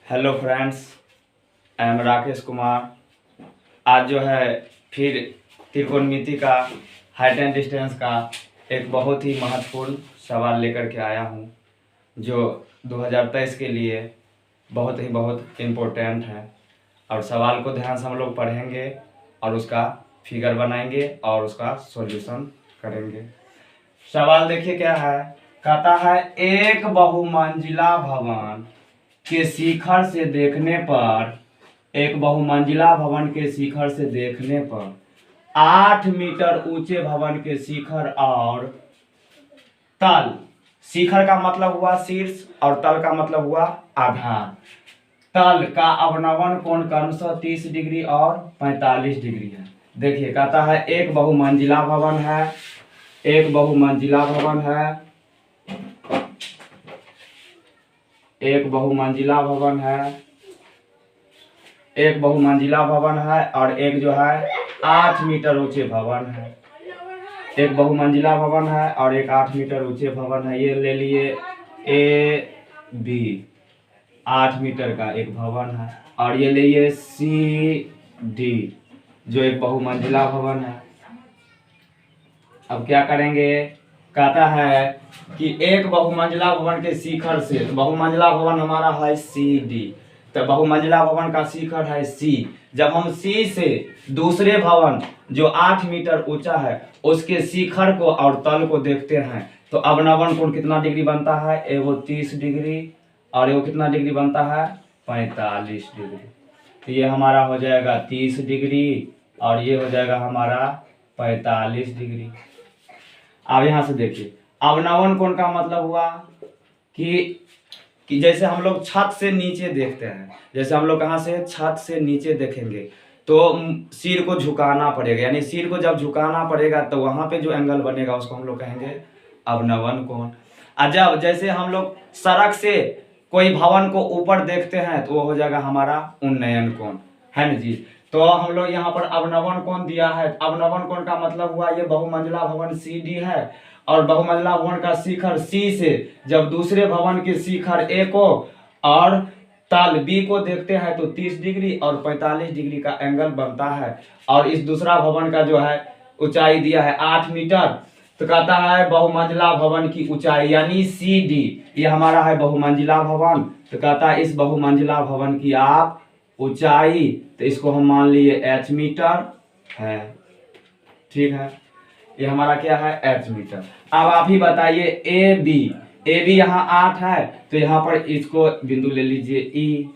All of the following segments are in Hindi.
Hello friends, I am Rakesh Kumar. आज जो है फिर त्रिकोणमिति का हाइट एंड डिस्टेंस का एक बहुत ही महत्वपूर्ण सवाल लेकर के आया हूँ, जो 2023 के लिए बहुत इम्पोर्टेंट है। और सवाल को ध्यान से हम लोग पढ़ेंगे और उसका फिगर बनाएंगे और उसका सॉल्यूशन करेंगे। सवाल देखिए क्या है। कहता है एक बहुमंजिला भवन के शिखर से देखने पर 8 मीटर ऊंचे भवन के शिखर और तल, शिखर का मतलब हुआ शीर्ष और तल का मतलब हुआ आधार, तल का अवनमन कोण क्रमशः 30 डिग्री और 45 डिग्री है। देखिए कहता है एक बहुमंजिला भवन है, एक बहुमंजिला भवन है और एक जो है 8 मीटर ऊंचे भवन है। एक बहुमंजिला भवन है और एक 8 मीटर ऊंचे भवन है। ये ले लिए ए बी, 8 मीटर का एक भवन है, और ये लिए सी डी जो एक बहुमंजिला भवन है। अब क्या करेंगे। कहता है कि एक बहुमंजिला भवन के शिखर से, तो बहुमंजिला भवन हमारा है सी डी, तो बहुमंजिला भवन का शिखर है सी। जब हम सी से दूसरे भवन जो 8 मीटर ऊंचा है उसके शिखर को और तल को देखते हैं तो अवनमन कोण कितना डिग्री बनता है, एगो 30 डिग्री और एगो कितना डिग्री बनता है, 45 डिग्री। तो ये हमारा हो जाएगा 30 डिग्री और ये हो जाएगा हमारा 45 डिग्री। अब यहाँ से देखिए अवनमन कोण का मतलब हुआ कि जैसे हम लोग छत से नीचे देखते हैं, जैसे हम लोग कहाँ से छत से नीचे देखेंगे तो सिर को झुकाना पड़ेगा, यानी सिर को जब झुकाना पड़ेगा तो वहाँ पे जो एंगल बनेगा उसको हम लोग कहेंगे अवनमन कोण। और जब जैसे हम लोग सड़क से कोई भवन को ऊपर देखते हैं तो वो हो जाएगा हमारा उन्नयन कोण, है ना जी। तो हम लोग यहाँ पर अवनमन कोण दिया है। अवनमन कोण का मतलब हुआ ये बहुमंजिला भवन सी डी है और बहुमंजिला भवन का शिखर सी से जब दूसरे भवन के शिखर ए को और तल बी को देखते हैं तो 30 डिग्री और 45 डिग्री का एंगल बनता है। और इस दूसरा भवन का जो है ऊंचाई दिया है 8 मीटर, तो कहता है बहुमंजिला भवन की ऊंचाई यानी सी डी, ये हमारा है बहुमंजिला भवन, तो कहता है इस बहुमंजिला भवन की आप ऊंचाई, तो इसको हम मान लिए h मीटर है। ठीक है, ये हमारा क्या है h मीटर। अब आप ही बताइए ए बी यहाँ 8 है तो यहाँ पर इसको बिंदु ले लीजिए ई।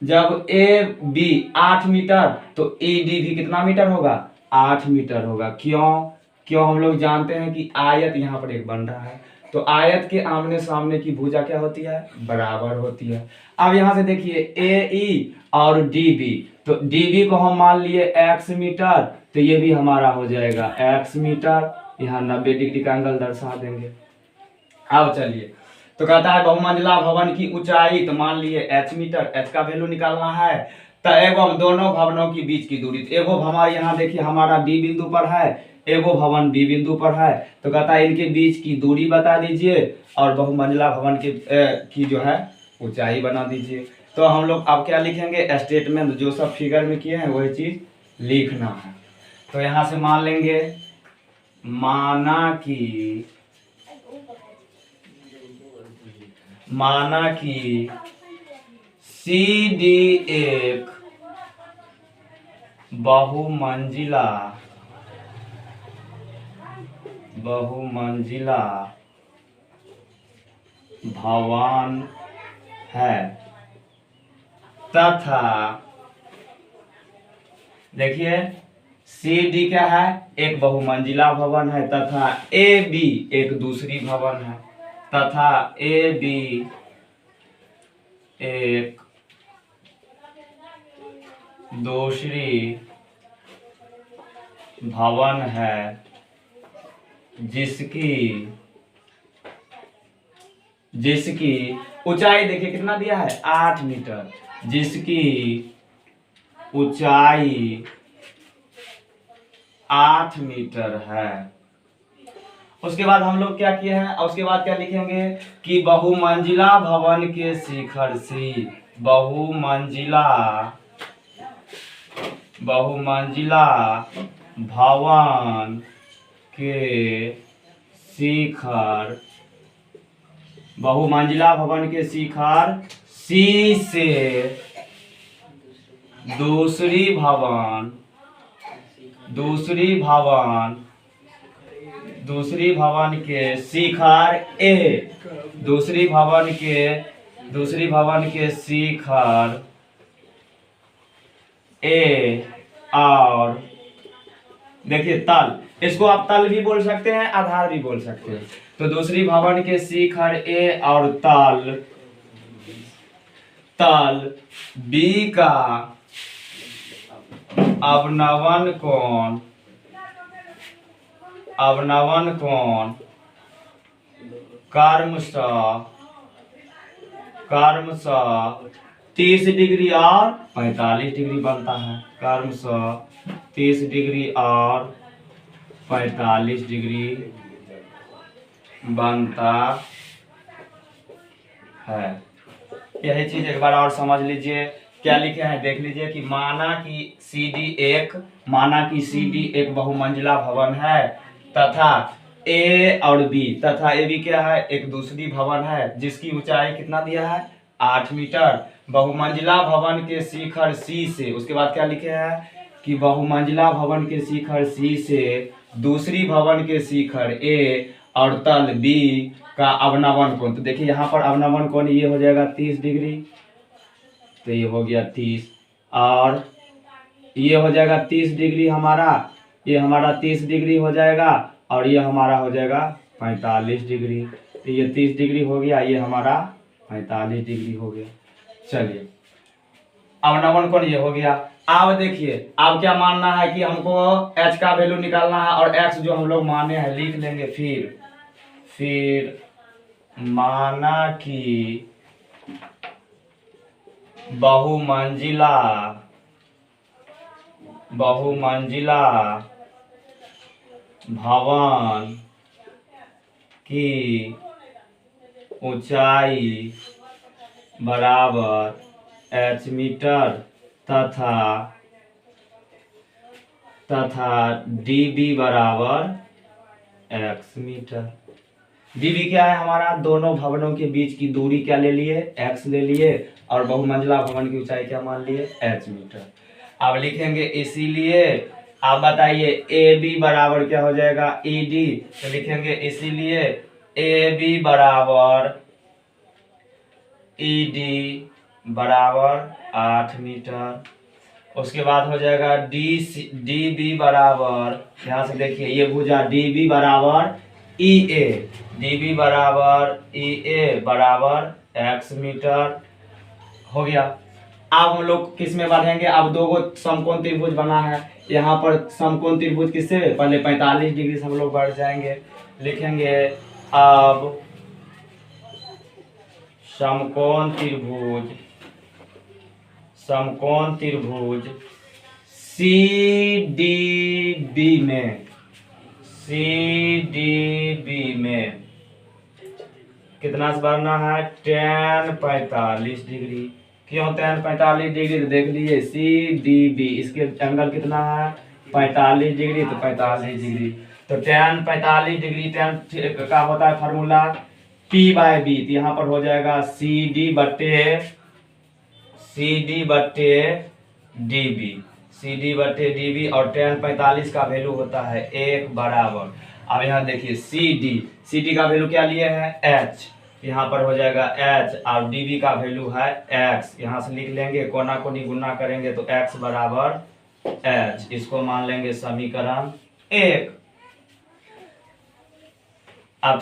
जब ए बी 8 मीटर तो ए डी भी कितना मीटर होगा, 8 मीटर होगा। क्यों हम लोग जानते हैं कि आयत यहाँ पर एक बन रहा है, तो आयत के आमने सामने की भुजा क्या होती है, बराबर होती है। अब यहाँ से देखिए ए ई और डी बी, तो डी बी को हम मान लिए x मीटर, तो ये भी हमारा हो जाएगा x मीटर। यहाँ 90 डिग्री का एंगल दर्शा देंगे। अब चलिए, तो कहता है बहुमंजिला भवन की ऊंचाई, तो मान लिए h मीटर, h का वैल्यू निकालना है। तो एवं दोनों भवनों की बीच की दूरी, तो एगो हमारे यहाँ देखिए हमारा B बिंदु पर है, एगो भवन B बिंदु पर है, तो कहता है इनके बीच की दूरी बता दीजिए और बहुमंजिला भवन की जो है ऊंचाई बना दीजिए। तो हम लोग अब क्या लिखेंगे, स्टेटमेंट जो सब फिगर में किए हैं वही चीज लिखना है। तो यहाँ से मान लेंगे, माना कि सी डी एक बहुमंजिला भवन है तथा देखिए सी डी क्या है, एक बहुमंजिला भवन है, तथा ए बी एक दूसरी भवन है, तथा ए बी एक दूसरी भवन है जिसकी ऊंचाई देखिए कितना दिया है, 8 मीटर, जिसकी ऊंचाई 8 मीटर है उसके बाद हम लोग क्या किए हैं, और उसके बाद क्या लिखेंगे कि बहुमंजिला भवन के शिखर से, बहुमंजिला भवन के शिखर, बहुमंजिला भवन के शिखर सी से दूसरी भवन के शिखर ए, दूसरी भवन के शिखर ए, और देखिए तल, इसको आप तल भी बोल सकते हैं, आधार भी बोल सकते हैं। तो दूसरी भवन के शिखर ए और तल बी का अवनवन कोण क्रमशः 30 डिग्री और 45 डिग्री बनता है, क्रमशः 30 डिग्री और 45 डिग्री बनता है। यही चीज एक बार और समझ लीजिए, क्या लिखे हैं देख लीजिए कि माना कि CD एक बहुमंजिला भवन है तथा ए और बी, तथा ए बी क्या है, एक दूसरी भवन है जिसकी ऊंचाई कितना दिया है 8 मीटर। बहुमंजिला भवन के शिखर सी से, उसके बाद क्या लिखे हैं कि बहुमंजिला भवन के शिखर सी से दूसरी भवन के शिखर ए और तल बी का अवनवन कोण। तो देखिए यहाँ पर अवनवन कोण ये हो जाएगा 30 डिग्री, तो ये हो गया 30, और ये हो जाएगा 30 डिग्री हमारा, ये हमारा 30 डिग्री हो जाएगा, और ये हमारा हो जाएगा 45 डिग्री। तो ये 30 डिग्री हो गया, ये हमारा 45 डिग्री हो गया। चलिए अवनवन कोण ये हो गया। अब देखिए अब क्या मानना है कि हमको h का वैल्यू निकालना है, और x जो हम लोग माने हैं लिख लेंगे। फिर माना कि बहुमंजिला भवन की ऊंचाई बराबर h मीटर तथा db बराबर x मीटर। db क्या है हमारा, दोनों भवनों के बीच की दूरी क्या ले लिए, x ले लिए, और बहुमंजिला भवन की ऊंचाई क्या मान लिए, h मीटर। अब लिखेंगे इसीलिए, आप बताइए AB बराबर क्या हो जाएगा, ED। तो लिखेंगे इसीलिए AB बराबर ED बराबर 8 मीटर। उसके बाद हो जाएगा DB बराबर, यहाँ से देखिए ये भुजा DB बराबर EA बराबर x मीटर हो गया। अब हम लोग किस में बढ़ेंगे, अब दो गो समकोण त्रिभुज बना है, यहाँ पर समकोण त्रिभुज किससे, पहले 45 डिग्री से हम लोग बढ़ जाएंगे। लिखेंगे अब समकोण त्रिभुज CDB में कितना से बढ़ना है, tan 45 डिग्री। क्यों tan 45 डिग्री, तो देख लीजिए CDB इसके एंगल कितना है 45 डिग्री, तो 45 डिग्री। तो tan 45 डिग्री, tan का होता है फार्मूला P/B, तो यहाँ पर हो जाएगा CD बट्टे DB, और tan 45 का वैल्यू होता है 1 बराबर। अब यहाँ देखिए CD का वैल्यू क्या लिए है h, यहाँ पर हो जाएगा h, और dB का वैल्यू है x। यहाँ से लिख लेंगे, कोना कोनी गुना करेंगे तो x बराबर h, इसको मान लेंगे समीकरण 1। आप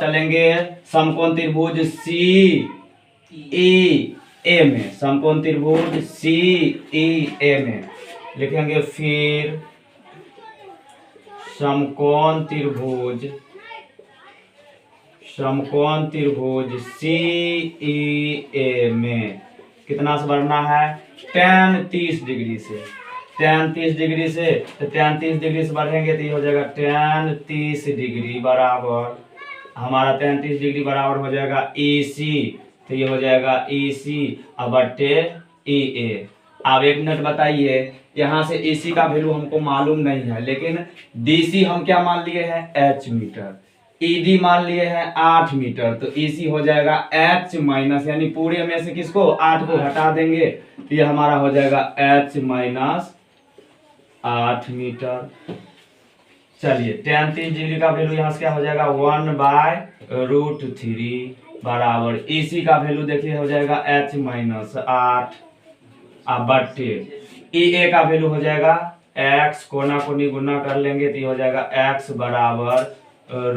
चलेंगे समकोण त्रिभुज CEA में, समकोण त्रिभुज CEA में लिखेंगे। फिर समकोण त्रिभुज CEA में कितना से बढ़ना है, tan 30 डिग्री से, tan 30 डिग्री से, तो tan 30 डिग्री से बढ़ेंगे तो ये हो जाएगा tan 30 डिग्री बराबर, हमारा tan 30 डिग्री बराबर हो जाएगा AC, तो ये हो जाएगा AC अब बट्टे EA। अब एक मिनट बताइए, यहाँ से AC का वैल्यू हमको मालूम नहीं है, लेकिन DC हम क्या मान लिए हैं, H मीटर, ED मान लिए हैं 8 मीटर, तो EC हो जाएगा H माइनस, यानी पूरे में से किसको 8 को हटा देंगे तो ये हमारा हो जाएगा H माइनस 8 मीटर। चलिए tan 30 डिग्री का वैल्यू यहाँ से क्या हो जाएगा 1/√3 बराबर EC का वैल्यू देखिए हो जाएगा H माइनस 8 अब बट्टे EA का वैल्यू हो जाएगा x, कोना कोनी गुना कर लेंगे तो ये हो जाएगा x बराबर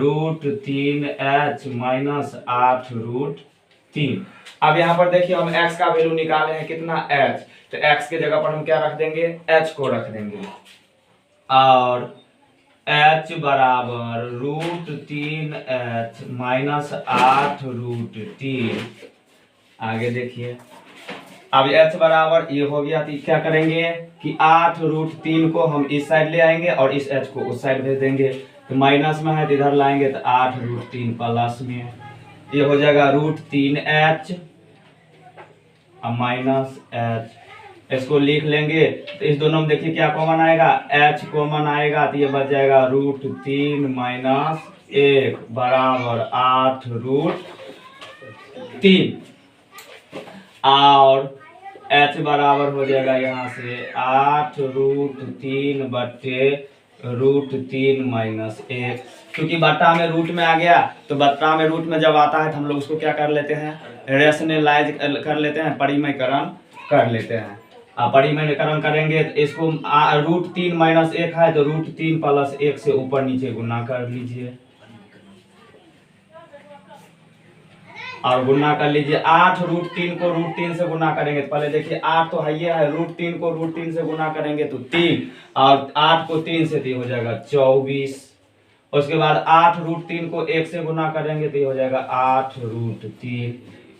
√3h माइनस 8√3। अब यहाँ पर देखिए हम x का वैल्यू निकाले हैं कितना h, तो x के जगह पर हम क्या रख देंगे, h को रख देंगे और h बराबर √3h माइनस 8√3। आगे देखिए अब h बराबर ये हो गया तो क्या करेंगे कि 8√3 को हम इस साइड ले आएंगे और इस h को उस साइड भेज देंगे, तो माइनस में है तो इधर लाएंगे तो 8√3 प्लस में ये हो जाएगा √3h माइनस h, इसको लिख लेंगे तो इस दोनों में देखिए क्या कॉमन आएगा, h कॉमन आएगा तो ये बच जाएगा √3 माइनस 1 बराबर 8√3 और h बराबर हो जाएगा यहाँ से 8√3 बट्टे √3 माइनस 1, क्योंकि बट्टा में रूट में आ गया तो बट्टा में रूट में जब आता है तो हम लोग उसको क्या कर लेते हैं, रेशनलाइज कर लेते हैं, परिमयकरण कर लेते हैं। परिमयकरण करेंगे तो इसको √3 माइनस 1 है तो √3 प्लस 1 से ऊपर नीचे गुना कर लीजिए और गुना कर लीजिए। 8√3 को √3 से गुना करेंगे तो पहले देखिए 8 तो है √3 को √3 से गुना करेंगे तो 3 और 8 को 3 से तो हो जाएगा 24। उसके बाद 8√3 को 1 से गुना करेंगे तो हो जाएगा 8√3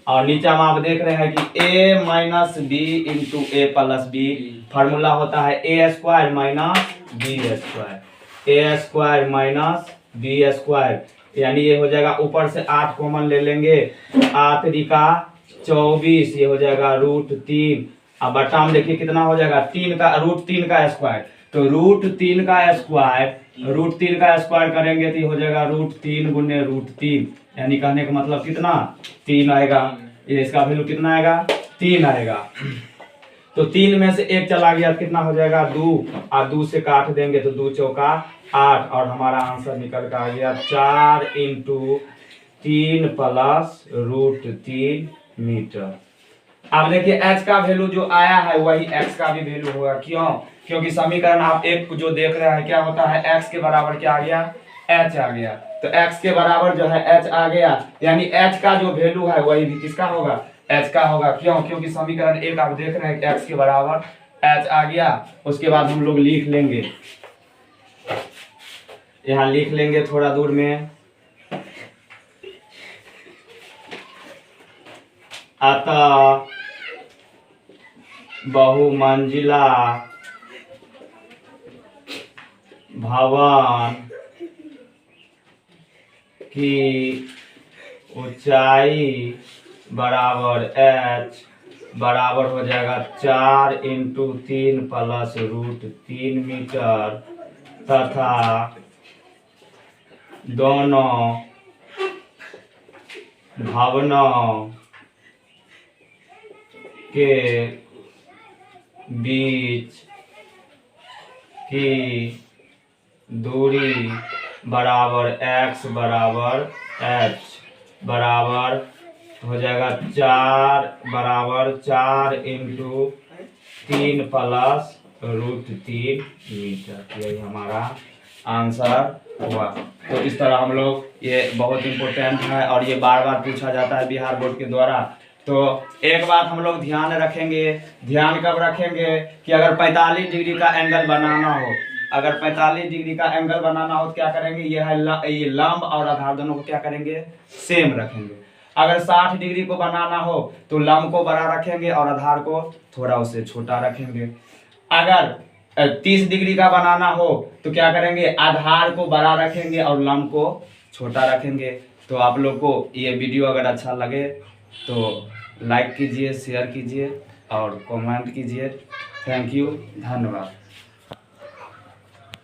और नीचे हम आप देख रहे हैं कि a minus b into a plus b, formula होता है a² minus b², a² minus b², यानी ये हो जाएगा ऊपर से 8 कॉमन ले लेंगे, 8 का 24 ये हो जाएगा √3। अब बट्टा में देखिए कितना हो जाएगा, 3 का √3 का स्क्वायर, तो √3 का स्क्वायर करेंगे तो ये हो जाएगा √3 गुने √3, यानी कहने का मतलब कितना 3 आएगा, ये इसका वैल्यू कितना आएगा 3 आएगा। तो 3 में से 1 चला गया तो कितना हो जाएगा 2 और 2 से काट देंगे तो 2 चौका 8 और हमारा आंसर निकल कर आ गया 4 × 3 प्लस √3 मीटर। अब देखिए h का वैल्यू जो आया है वही x का भी वैल्यू होगा, क्यों, क्योंकि समीकरण आप एक जो देख रहे हैं क्या होता है, x के बराबर क्या आ गया, h आ गया, तो x के बराबर जो है h आ गया, यानी h का जो वैल्यू है वही भी किसका होगा, h का होगा, क्यों, क्योंकि समीकरण एक आप देख रहे हैं कि x के बराबर h आ गया। उसके बाद हम लोग लिख लेंगे, यहाँ लिख लेंगे थोड़ा दूर में, अतः बहुमंजिला भवन की ऊंचाई बराबर h बराबर हो जाएगा 4 × 3 प्लस √3 मीटर तथा दोनों भवनों के बीच की दूरी बराबर x बराबर h बराबर हो जाएगा 4 बराबर 4 × 3 प्लस √3 मीटर, यही हमारा आंसर हुआ। तो इस तरह हम लोग, ये बहुत इम्पोर्टेंट है और ये बार बार पूछा जाता है बिहार बोर्ड के द्वारा। तो एक बात हम लोग ध्यान रखेंगे, ध्यान कब रखेंगे कि अगर 45 डिग्री का एंगल बनाना हो, अगर 45 डिग्री का एंगल बनाना हो तो क्या करेंगे, ये लंब और आधार दोनों को क्या करेंगे, सेम रखेंगे। अगर 60 डिग्री को बनाना हो तो लंब को बड़ा रखेंगे और आधार को थोड़ा उससे छोटा रखेंगे। अगर 30 डिग्री का बनाना हो तो क्या करेंगे, आधार को बड़ा रखेंगे और लंब को छोटा रखेंगे। तो आप लोग को ये वीडियो अगर अच्छा लगे तो लाइक कीजिए, शेयर कीजिए और कमेंट कीजिए। थैंक यू, धन्यवाद।